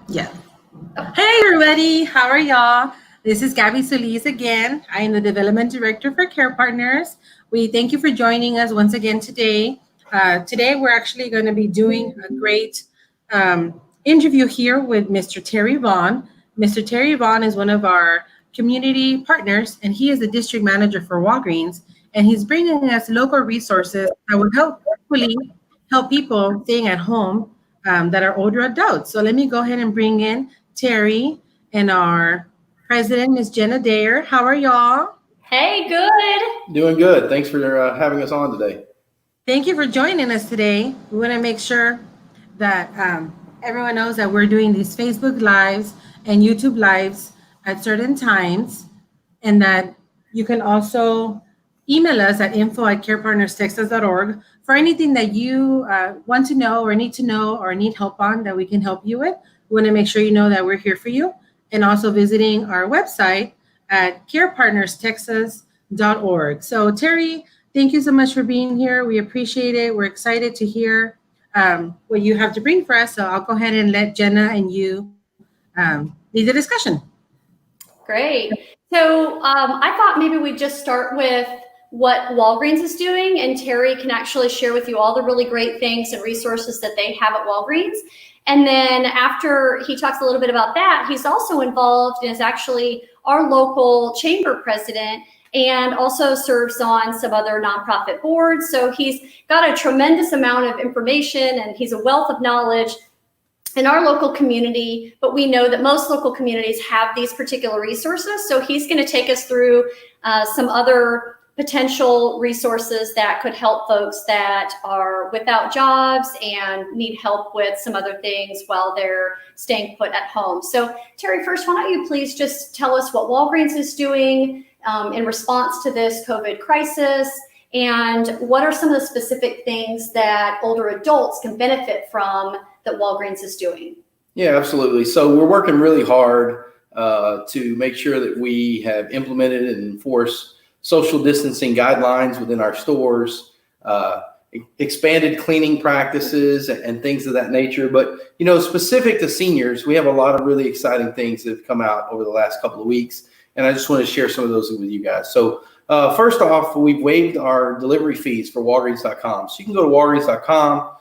Yeah. Hey, everybody. How are y'all? This is Gabby Solis again. I am the Development Director for Care Partners. We thank you for joining us once again today. Today, we're actually going to be doing a great interview here with Mr. Terry Vaughn. Mr. Terry Vaughn is one of our community partners, and he is the district manager for Walgreens. And he's bringing us local resources that will hopefully help people staying at home that are older adults. So let me go ahead and bring in Terry and our president, Ms. Jenna Dare. How are y'all? Hey, good. Doing good. Thanks for having us on today. Thank you for joining us today. We want to make sure that everyone knows that we're doing these Facebook Lives and YouTube Lives at certain times, and that you can also email us at info@carepartnerstexas.org for anything that you want to know or need help on that we can help you with. We want to make sure you know that we're here for you, and also visiting our website at carepartnerstexas.org. So Terry, thank you so much for being here. We appreciate it. We're excited to hear what you have to bring for us. So I'll go ahead and let Jenna and you lead the discussion. Great. So I thought maybe we'd just start with what Walgreens is doing, and Terry can actually share with you all the really great things and resources that they have at Walgreens. And then after he talks a little bit about that, he's also involved and is actually our local chamber president and also serves on some other nonprofit boards. So he's got a tremendous amount of information and he's a wealth of knowledge in our local community, but we know that most local communities have these particular resources. So he's going to take us through some other potential resources that could help folks that are without jobs and need help with some other things while they're staying put at home. So Terry, first, why don't you please just tell us what Walgreens is doing in response to this COVID crisis, and what are some of the specific things that older adults can benefit from that Walgreens is doing? Yeah, absolutely. So we're working really hard to make sure that we have implemented and enforced social distancing guidelines within our stores, expanded cleaning practices and things of that nature. But, specific to seniors, we have a lot of really exciting things that have come out over the last couple of weeks. And I just want to share some of those with you guys. So first off, we've waived our delivery fees for Walgreens.com. So you can go to Walgreens.com.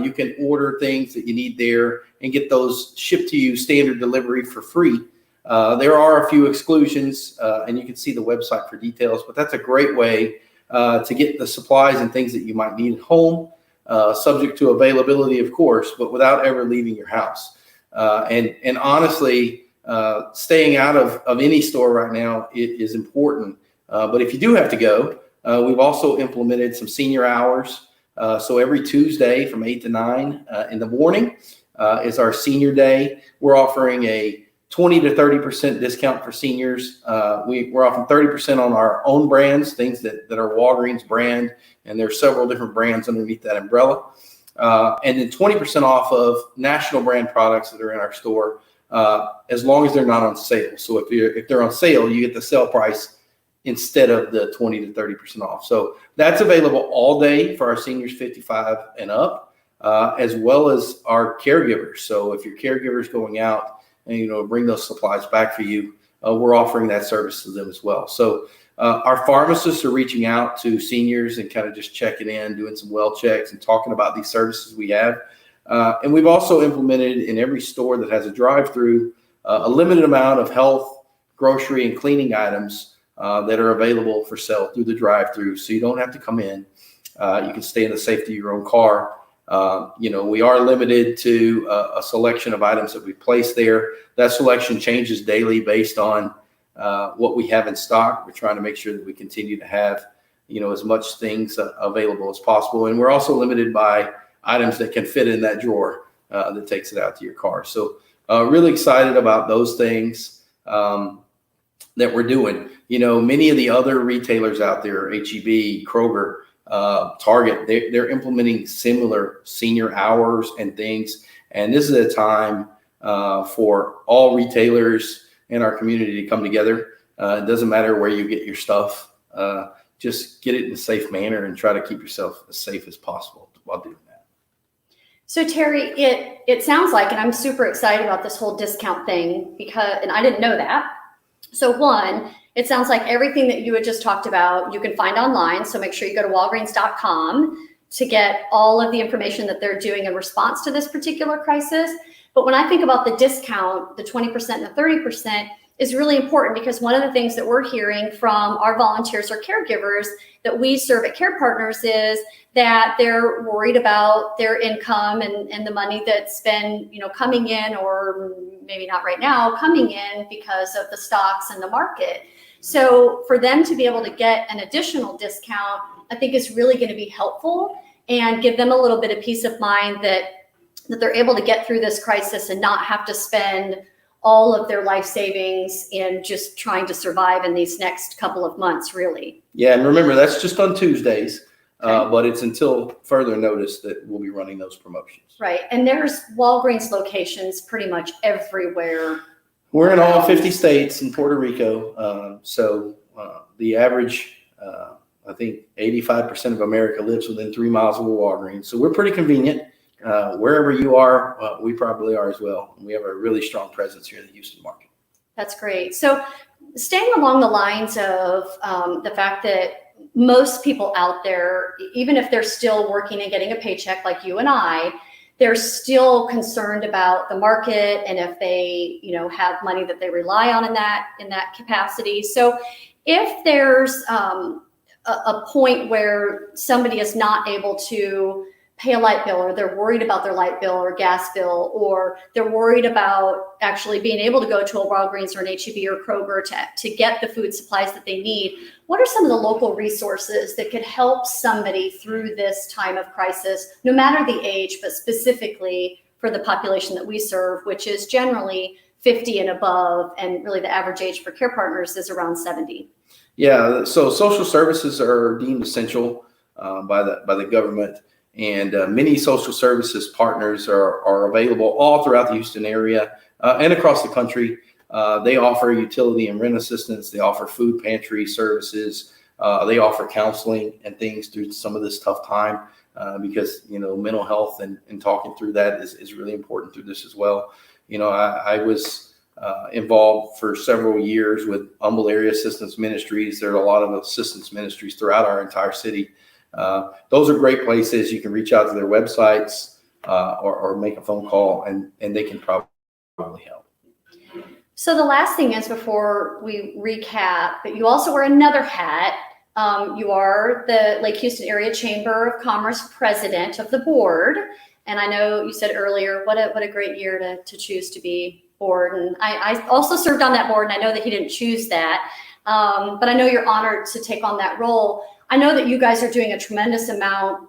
You can order things that you need there and get those shipped to you standard delivery for free. There are a few exclusions, and you can see the website for details, but that's a great way to get the supplies and things that you might need at home, subject to availability, of course, but without ever leaving your house. And honestly, staying out of any store right now is important. But if you do have to go, we've also implemented some senior hours. So every Tuesday from 8 to 9 in the morning is our senior day. We're offering a 20 to 30% discount for seniors. We're offering 30% on our own brands, things that are Walgreens brand, and there's several different brands underneath that umbrella. And then 20% off of national brand products that are in our store, as long as they're not on sale. So if they're on sale, you get the sale price instead of the 20 to 30% off. So that's available all day for our seniors 55 and up, as well as our caregivers. So if your caregiver is going out and bring those supplies back for you, we're offering that service to them as well. So our pharmacists are reaching out to seniors and kind of just checking in, doing some well checks and talking about these services we have. And we've also implemented in every store that has a drive-through a limited amount of health, grocery, and cleaning items that are available for sale through the drive-through. So you don't have to come in. You can stay in the safety of your own car. We are limited to a selection of items that we place there. That selection changes daily based on what we have in stock. We're trying to make sure that we continue to have, as much things available as possible. And we're also limited by items that can fit in that drawer that takes it out to your car. So really excited about those things that we're doing. Many of the other retailers out there, H-E-B, Kroger, Target, they're implementing similar senior hours and things. And this is a time for all retailers in our community to come together. It doesn't matter where you get your stuff. Just get it in a safe manner and try to keep yourself as safe as possible while doing that. So Terry, it sounds like, and I'm super excited about this whole discount thing and I didn't know that. So one, it sounds like everything that you had just talked about, you can find online. So make sure you go to Walgreens.com to get all of the information that they're doing in response to this particular crisis. But when I think about the discount, the 20% and the 30% is really important, because one of the things that we're hearing from our volunteers or caregivers that we serve at Care Partners is that they're worried about their income and the money that's been, coming in, or maybe not right now, coming in because of the stocks and the market. So for them to be able to get an additional discount, I think is really going to be helpful and give them a little bit of peace of mind that they're able to get through this crisis and not have to spend all of their life savings in just trying to survive in these next couple of months, really. Yeah, and remember, that's just on Tuesdays, Okay. but it's until further notice that we'll be running those promotions. Right, and there's Walgreens locations pretty much everywhere. We're in all 50 states and Puerto Rico, so the average, I think 85% of America lives within 3 miles of a Walgreens. So we're pretty convenient. Wherever you are, we probably are as well. We have a really strong presence here in the Houston market. That's great. So staying along the lines of the fact that most people out there, even if they're still working and getting a paycheck like you and I, they're still concerned about the market and if they, have money that they rely on in that capacity. So if there's a point where somebody is not able to pay a light bill, or they're worried about their light bill or gas bill, or they're worried about actually being able to go to a Walgreens or an H-E-B or Kroger to get the food supplies that they need, what are some of the local resources that could help somebody through this time of crisis, no matter the age, but specifically for the population that we serve, which is generally 50 and above, and really the average age for Care Partners is around 70? Yeah, so social services are deemed essential by the government. And many social services partners are available all throughout the Houston area and across the country. They offer utility and rent assistance. They offer food pantry services. They offer counseling and things through some of this tough time because, mental health and talking through that is really important through this as well. I was involved for several years with Humble Area Assistance Ministries. There are a lot of assistance ministries throughout our entire city. Those are great places. You can reach out to their websites or make a phone call, and they can probably help. So the last thing is, before we recap, but you also wear another hat. You are the Lake Houston Area Chamber of Commerce president of the board. And I know you said earlier, what a great year to choose to be board. And I also served on that board, and I know that he didn't choose that. But I know you're honored to take on that role. I know that you guys are doing a tremendous amount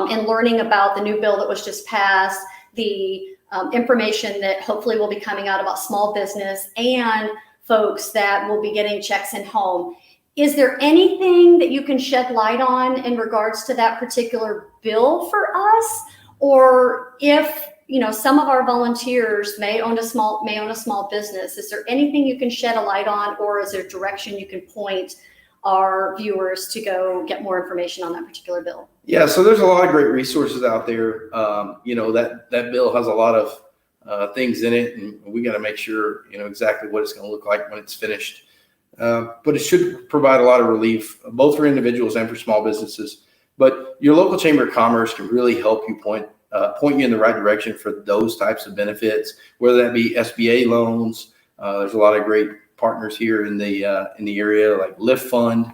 in learning about the new bill that was just passed, the information that hopefully will be coming out about small business and folks that will be getting checks in home. Is there anything that you can shed light on in regards to that particular bill for us? Or if some of our volunteers may own a small business, is there anything you can shed a light on, or is there direction you can point our viewers to go get more information on that particular bill? Yeah, so there's a lot of great resources out there. That bill has a lot of things in it, and we got to make sure exactly what it's going to look like when it's finished. But it should provide a lot of relief, both for individuals and for small businesses. But your local chamber of commerce can really help you point you in the right direction for those types of benefits, whether that be SBA loans. There's a lot of great partners here in the area, like Lift Fund.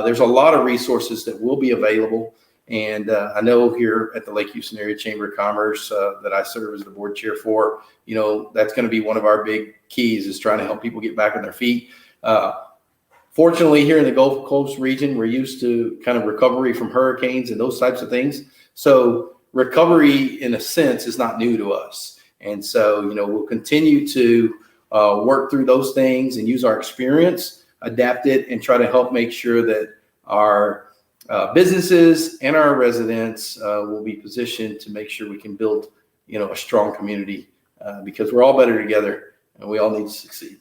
There's a lot of resources that will be available. And I know here at the Lake Houston Area Chamber of Commerce that I serve as the board chair for, that's going to be one of our big keys, is trying to help people get back on their feet. Fortunately, here in the Gulf Coast region, we're used to kind of recovery from hurricanes and those types of things. So recovery, in a sense, is not new to us. And so, we'll continue to work through those things and use our experience, adapt it, and try to help make sure that our businesses and our residents will be positioned to make sure we can build, a strong community because we're all better together and we all need to succeed.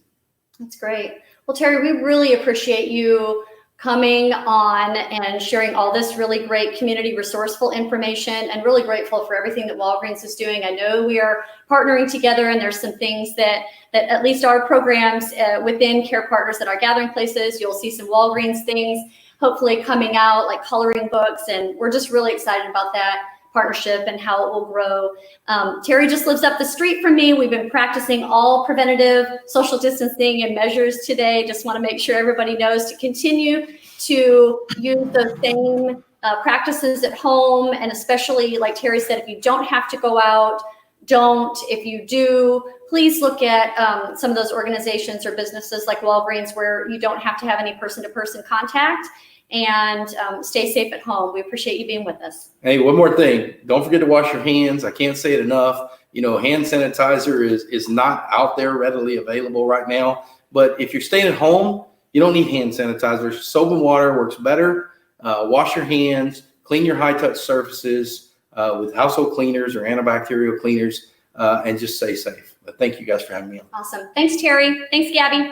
That's great. Well, Terry, we really appreciate you coming on and sharing all this really great community resourceful information, and really grateful for everything that Walgreens is doing. I know we are partnering together, and there's some things that at least our programs within Care Partners at our gathering places, you'll see some Walgreens things hopefully coming out, like coloring books, and we're just really excited about that partnership and how it will grow. Terry just lives up the street from me. We've been practicing all preventative social distancing and measures today. Just want to make sure everybody knows to continue to use those same practices at home, and especially, like Terry said, if you don't have to go out, don't. If you do, please look at some of those organizations or businesses like Walgreens where you don't have to have any person-to-person contact, and stay safe at home. We appreciate you being with us. Hey, one more thing. Don't forget to wash your hands. I can't say it enough. You know, hand sanitizer is not out there readily available right now. But if you're staying at home, you don't need hand sanitizer. Soap and water works better. Wash your hands, clean your high-touch surfaces with household cleaners or antibacterial cleaners, and just stay safe. But thank you guys for having me on. Awesome. Thanks, Terry. Thanks, Gabby.